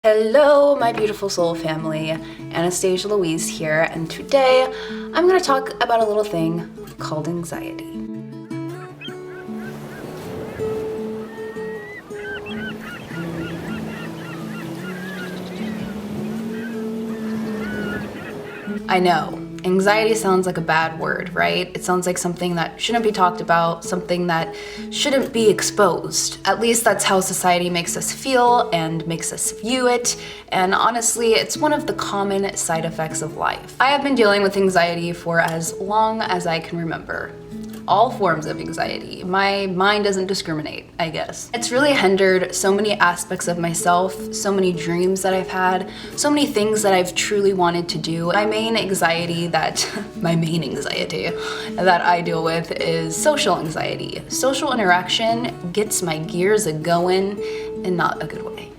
Hello, my beautiful soul family. Anastasjia Louise here, and today I'm going to talk about a little thing called anxiety. I know, anxiety sounds like a bad word, right? It sounds like something that shouldn't be talked about, something that shouldn't be exposed. At least that's how society makes us feel and makes us view it, and honestly, it's one of the common side effects of life. I have been dealing with anxiety for as long as I can remember. All forms of anxiety. My mind doesn't discriminate, I guess. It's really hindered so many aspects of myself, so many dreams that I've had, so many things that I've truly wanted to do. My main anxiety that I deal with is social anxiety. Social interaction gets my gears a-going in not a good way.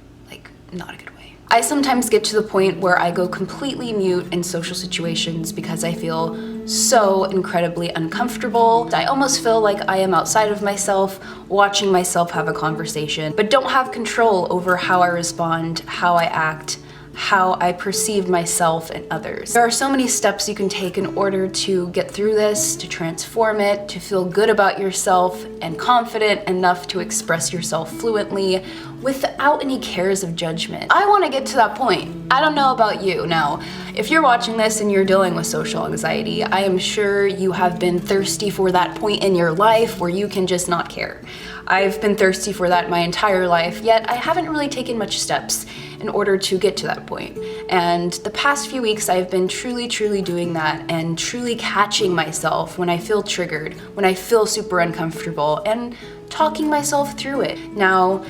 Not a good way. I sometimes get to the point where I go completely mute in social situations because I feel so incredibly uncomfortable. I almost feel like I am outside of myself, watching myself have a conversation, but don't have control over how I respond, how I act, how I perceive myself and others. There are so many steps you can take in order to get through this, to transform it, to feel good about yourself and confident enough to express yourself fluently without any cares of judgment. I want to get to that point. I don't know about you. Now, if you're watching this and you're dealing with social anxiety, I am sure you have been thirsty for that point in your life where you can just not care. I've been thirsty for that my entire life, yet I haven't really taken much steps in order to get to that point. And the past few weeks I've been truly doing that and truly catching myself when I feel triggered, when I feel super uncomfortable, and talking myself through it. Now,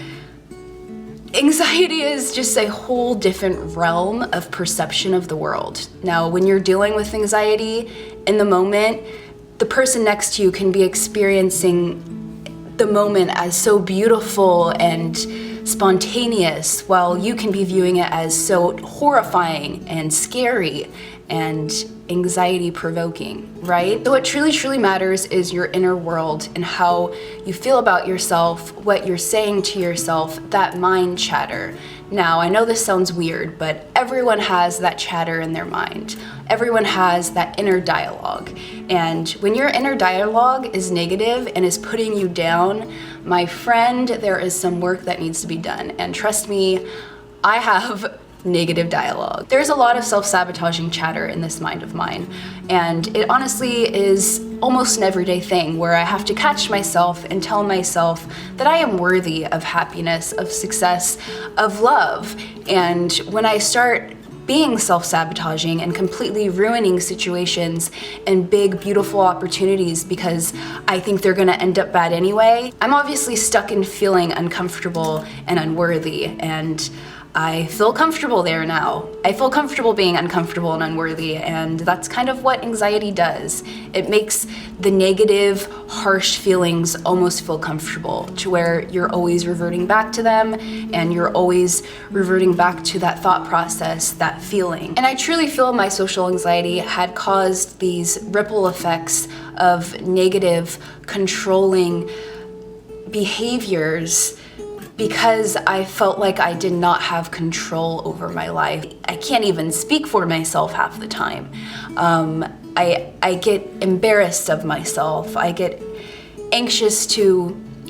anxiety is just a whole different realm of perception of the world. Now, when you're dealing with anxiety in the moment, the person next to you can be experiencing the moment as so beautiful and spontaneous, while you can be viewing it as so horrifying and scary and anxiety-provoking, right? So what truly matters is your inner world and how you feel about yourself, what you're saying to yourself, that mind chatter. Now, I know this sounds weird, but everyone has that chatter in their mind. Everyone has that inner dialogue. And when your inner dialogue is negative and is putting you down, my friend, there is some work that needs to be done. And trust me, I have negative dialogue. There's a lot of self-sabotaging chatter in this mind of mine, and it honestly is almost an everyday thing where I have to catch myself and tell myself that I am worthy of happiness, of success, of love. And when I start being self-sabotaging and completely ruining situations and big, beautiful opportunities because I think they're gonna end up bad anyway, I'm obviously stuck in feeling uncomfortable and unworthy, and I feel comfortable there now. I feel comfortable being uncomfortable and unworthy, and that's kind of what anxiety does. It makes the negative, harsh feelings almost feel comfortable, to where you're always reverting back to them, and you're always reverting back to that thought process, that feeling. And I truly feel my social anxiety had caused these ripple effects of negative, controlling behaviors because I felt like I did not have control over my life. I can't even speak for myself half the time. I get embarrassed of myself. I get anxious to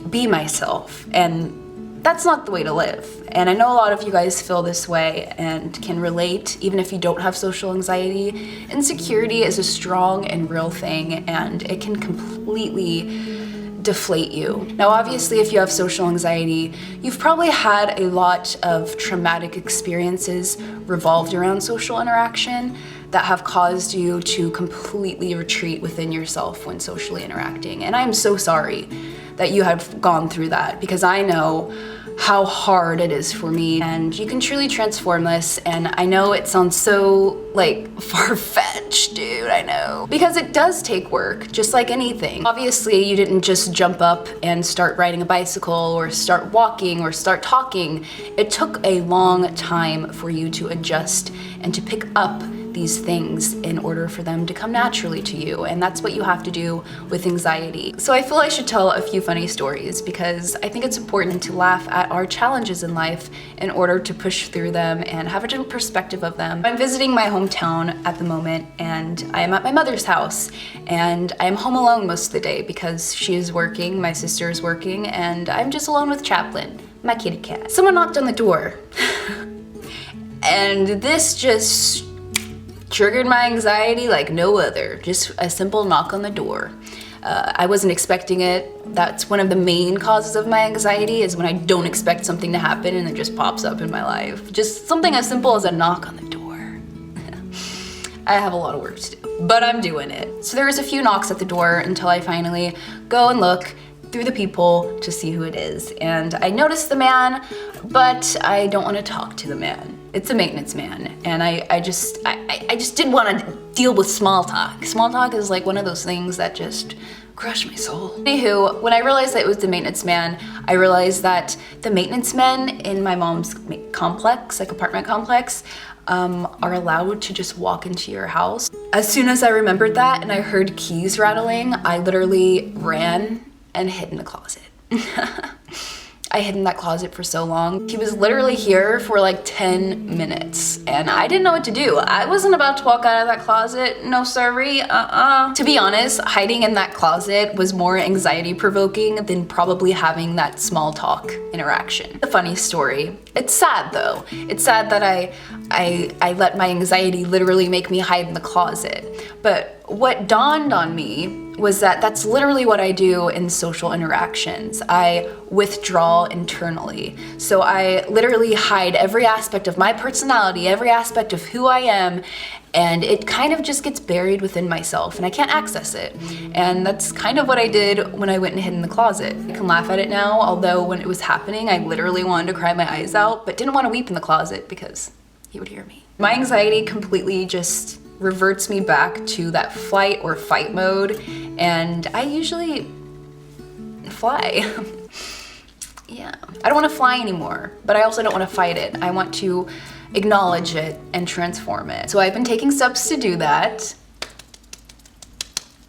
be myself, and that's not the way to live. And I know a lot of you guys feel this way and can relate, even if you don't have social anxiety. Insecurity is a strong and real thing, and it can completely deflate you. Now, obviously, if you have social anxiety, you've probably had a lot of traumatic experiences revolved around social interaction that have caused you to completely retreat within yourself when socially interacting. And I'm so sorry that you have gone through that, because I know how hard it is for me, and you can truly transform this. And I know it sounds so far-fetched, dude, I know, because it does take work, just like anything. Obviously, you didn't just jump up and start riding a bicycle or start walking or start talking. It took a long time for you to adjust and to pick up these things in order for them to come naturally to you. And that's what you have to do with anxiety. So I feel I should tell a few funny stories because I think it's important to laugh at our challenges in life in order to push through them and have a different perspective of them. I'm visiting my hometown at the moment, and I am at my mother's house, and I am home alone most of the day because she is working, my sister is working, and I'm just alone with Chaplin, my kitty cat. Someone knocked on the door. And this just triggered my anxiety like no other. Just a simple knock on the door. I wasn't expecting it. That's one of the main causes of my anxiety, is when I don't expect something to happen and it just pops up in my life. Just something as simple as a knock on the door. I have a lot of work to do, but I'm doing it. So there was a few knocks at the door until I finally go and look through the peephole to see who it is. And I noticed the man, but I don't want to talk to the man. It's a maintenance man, and I just didn't want to deal with small talk. Small talk is like one of those things that just crush my soul. Anywho, when I realized that it was the maintenance man, I realized that the maintenance men in my mom's complex, like apartment complex, are allowed to just walk into your house. As soon as I remembered that and I heard keys rattling, I literally ran and hid in the closet. I hid in that closet for so long. He was literally here for like 10 minutes and I didn't know what to do. I wasn't about to walk out of that closet, no sorry, To be honest, hiding in that closet was more anxiety provoking than probably having that small talk interaction. A funny story. It's sad though. It's sad that I let my anxiety literally make me hide in the closet. But what dawned on me was that that's literally what I do in social interactions. I withdraw internally. So I literally hide every aspect of my personality, every aspect of who I am, and it kind of just gets buried within myself and I can't access it. And that's kind of what I did when I went and hid in the closet. I can laugh at it now, although when it was happening, I literally wanted to cry my eyes out, but didn't want to weep in the closet because he would hear me. My anxiety completely just reverts me back to that flight or fight mode, and I usually fly. Yeah, I don't want to fly anymore, but I also don't want to fight it. I want to acknowledge it and transform it. So I've been taking steps to do that,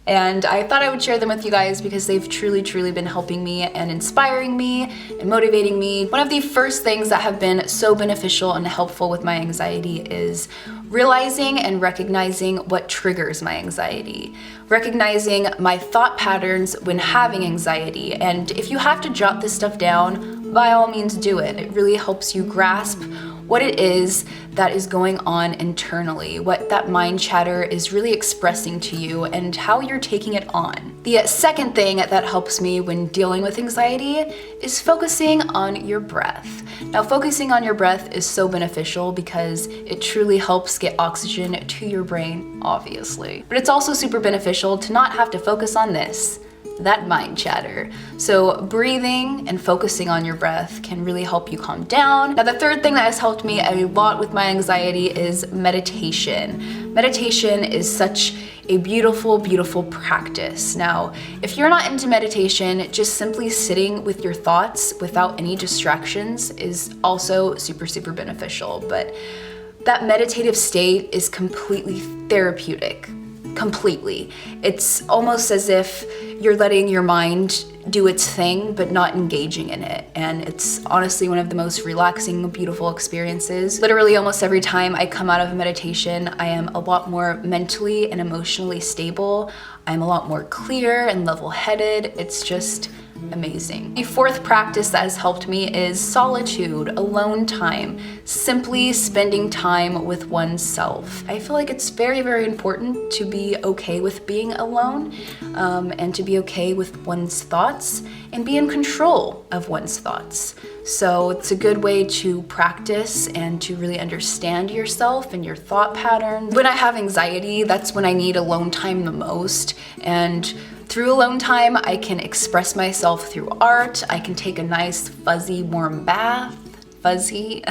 and I thought I would share them with you guys because they've truly been helping me and inspiring me and motivating me. One of the first things that have been so beneficial and helpful with my anxiety is realizing and recognizing what triggers my anxiety. Recognizing my thought patterns when having anxiety. And if you have to jot this stuff down, by all means do it. It really helps you grasp what it is that is going on internally, what that mind chatter is really expressing to you and how you're taking it on. The second thing that helps me when dealing with anxiety is focusing on your breath. Now, focusing on your breath is so beneficial because it truly helps get oxygen to your brain, obviously. But it's also super beneficial to not have to focus on this, that mind chatter. So breathing and focusing on your breath can really help you calm down. Now, the third thing that has helped me a lot with my anxiety is meditation. Meditation is such a beautiful practice. Now, if you're not into meditation, just simply sitting with your thoughts without any distractions is also super beneficial. But that meditative state is completely therapeutic. Completely. It's almost as if you're letting your mind do its thing, but not engaging in it. And it's honestly one of the most relaxing, beautiful experiences. Literally almost every time I come out of a meditation, I am a lot more mentally and emotionally stable. I'm a lot more clear and level-headed. It's just amazing. The fourth practice that has helped me is solitude, alone time, simply spending time with oneself. I feel like it's very important to be okay with being alone and to be okay with one's thoughts and be in control of one's thoughts. So it's a good way to practice and to really understand yourself and your thought patterns. When I have anxiety, that's when I need alone time the most. And through alone time, I can express myself through art. I can take a nice fuzzy warm bath, fuzzy,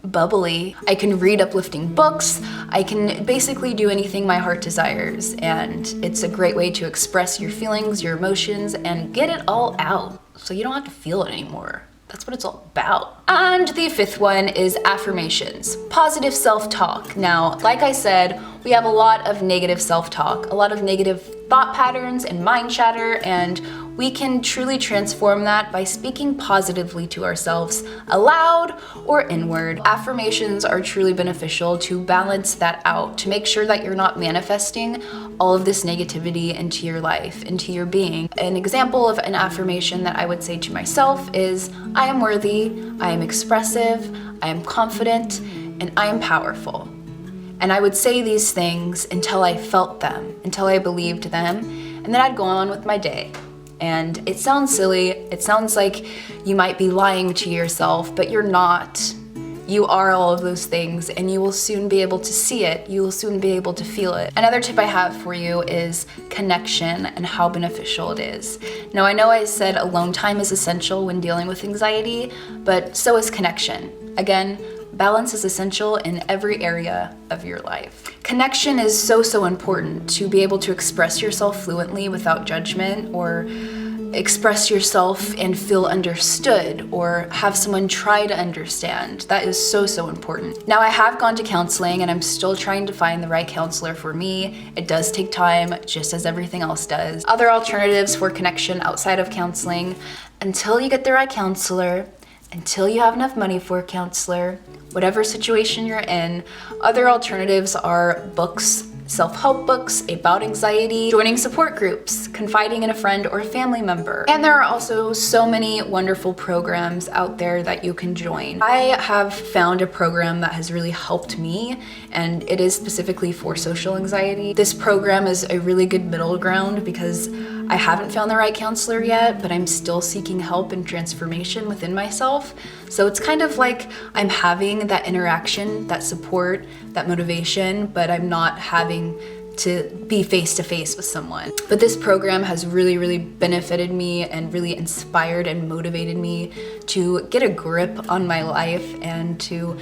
bubbly. I can read uplifting books. I can basically do anything my heart desires. And it's a great way to express your feelings, your emotions, and get it all out so you don't have to feel it anymore. That's what it's all about. And the fifth one is affirmations, positive self-talk. Now, like I said, we have a lot of negative self-talk, a lot of negative thought patterns and mind chatter, and we can truly transform that by speaking positively to ourselves, aloud or inward. Affirmations are truly beneficial to balance that out, to make sure that you're not manifesting all of this negativity into your life, into your being. An example of an affirmation that I would say to myself is, I am worthy, I am expressive, I am confident, and I am powerful. And I would say these things until I felt them, until I believed them, and then I'd go on with my day. And it sounds silly, it sounds like you might be lying to yourself, but you're not. You are all of those things, and you will soon be able to see it. You will soon be able to feel it. Another tip I have for you is connection and how beneficial it is. Now, I know I said alone time is essential when dealing with anxiety, but so is connection. Again, balance is essential in every area of your life. Connection is so important to be able to express yourself fluently without judgment, or express yourself and feel understood, or have someone try to understand. That is so important. Now, I have gone to counseling and I'm still trying to find the right counselor for me. It does take time, just as everything else does. Other alternatives for connection outside of counseling, until you get the right counselor, until you have enough money for a counselor, whatever situation you're in, other alternatives are books, self-help books about anxiety, joining support groups, confiding in a friend or a family member. And there are also so many wonderful programs out there that you can join. I have found a program that has really helped me, and it is specifically for social anxiety. This program is a really good middle ground because I haven't found the right counselor yet, but I'm still seeking help and transformation within myself. So it's kind of like I'm having that interaction, that support, that motivation, but I'm not having to be face to face with someone. But this program has really benefited me and really inspired and motivated me to get a grip on my life and to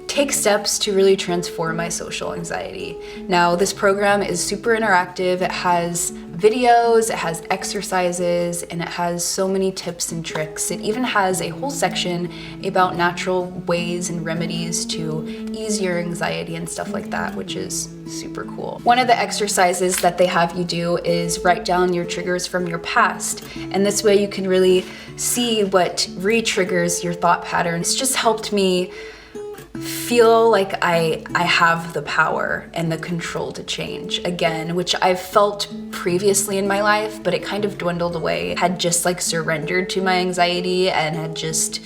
take steps to really transform my social anxiety. Now, this program is super interactive. It has videos, it has exercises, and it has so many tips and tricks. It even has a whole section about natural ways and remedies to ease your anxiety and stuff like that, which is super cool. One of the exercises that they have you do is write down your triggers from your past, and this way you can really see what re-triggers your thought patterns. It's just helped me feel like I have the power and the control to change again, which I've felt previously in my life, but it kind of dwindled away. Had just like surrendered to my anxiety and had just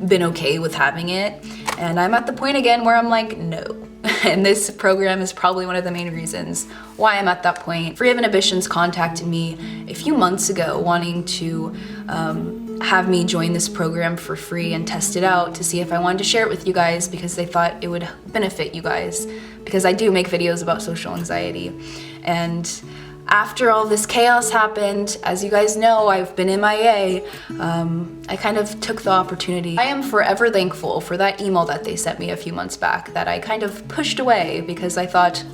been okay with having it. And I'm at the point again where I'm like, no. And this program is probably one of the main reasons why I'm at that point. Free of Inhibitions contacted me a few months ago wanting to have me join this program for free and test it out to see if I wanted to share it with you guys, because they thought it would benefit you guys, because I do make videos about social anxiety. And after all this chaos happened, as you guys know, I've been MIA, I kind of took the opportunity. I am forever thankful for that email that they sent me a few months back that I kind of pushed away because I thought,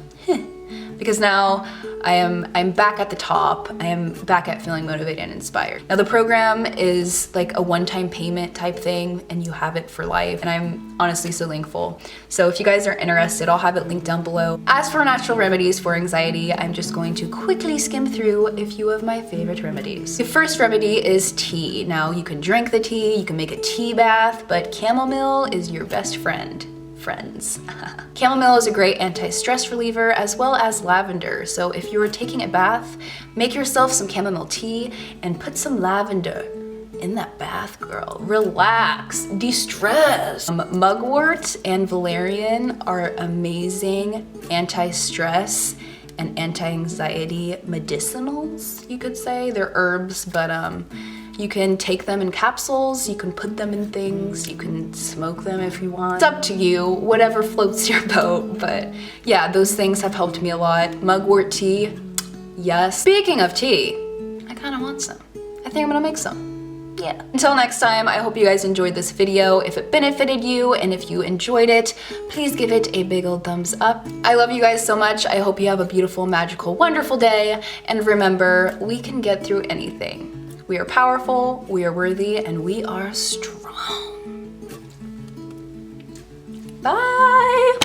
because now I'm back at the top. I am back at feeling motivated and inspired. Now, the program is like a one-time payment type thing, and you have it for life, and I'm honestly so thankful. So if you guys are interested, I'll have it linked down below. As for natural remedies for anxiety, I'm just going to quickly skim through a few of my favorite remedies. The first remedy is tea. Now, you can drink the tea, you can make a tea bath, but chamomile is your best friends. Chamomile is a great anti-stress reliever, as well as lavender. So if you are taking a bath, make yourself some chamomile tea and put some lavender in that bath, girl. Relax, de-stress. Mugwort and valerian are amazing anti-stress and anti-anxiety medicinals, you could say. They're herbs, but you can take them in capsules, you can put them in things, you can smoke them if you want. It's up to you, whatever floats your boat, but yeah, those things have helped me a lot. Mugwort tea, yes. Speaking of tea, I kinda want some. I think I'm gonna make some. Yeah. Until next time, I hope you guys enjoyed this video. If it benefited you and if you enjoyed it, please give it a big old thumbs up. I love you guys so much. I hope you have a beautiful, magical, wonderful day. And remember, we can get through anything. We are powerful, we are worthy, and we are strong. Bye.